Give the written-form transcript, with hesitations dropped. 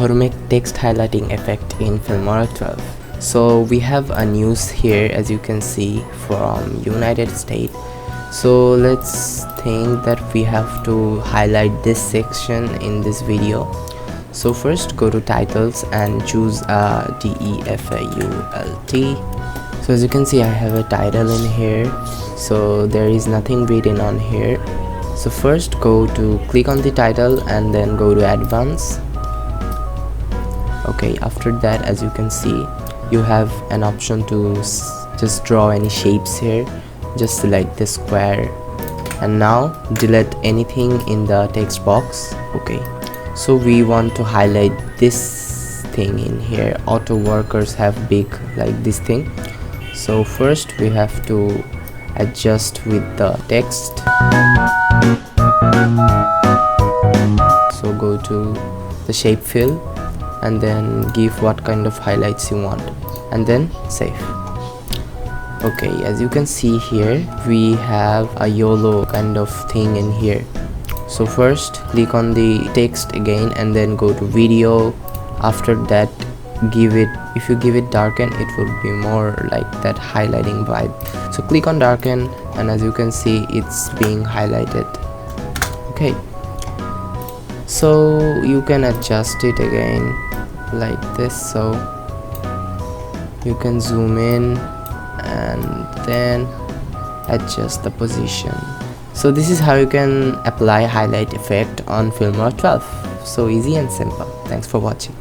how to make text highlighting effect in Filmora 12. So we have a news here, as you can see, from United States. So let's think that we have to highlight this section in this video. So first go to titles and choose default. So as you can see, I have a title in here, so there is nothing written on here. So first go to click on the title and then go to advanced. Okay, after that, as you can see, you have an option to just draw any shapes here. Just select the square and now delete anything in the text box. Okay, so we want to highlight this thing in here. Auto workers have big like this thing. So first we have to adjust with the text. So go to the shape fill and then give what kind of highlights you want and then save. Okay, as you can see here, we have a YOLO kind of thing in here. So first click on the text again and then go to video. After that, if you give it darken, it would be more like that highlighting vibe. So click on darken and as you can see, it's being highlighted. Okay, so you can adjust it again like this, so you can zoom in and then adjust the position. So this is how you can apply highlight effect on Filmora 12. So easy and simple. Thanks for watching.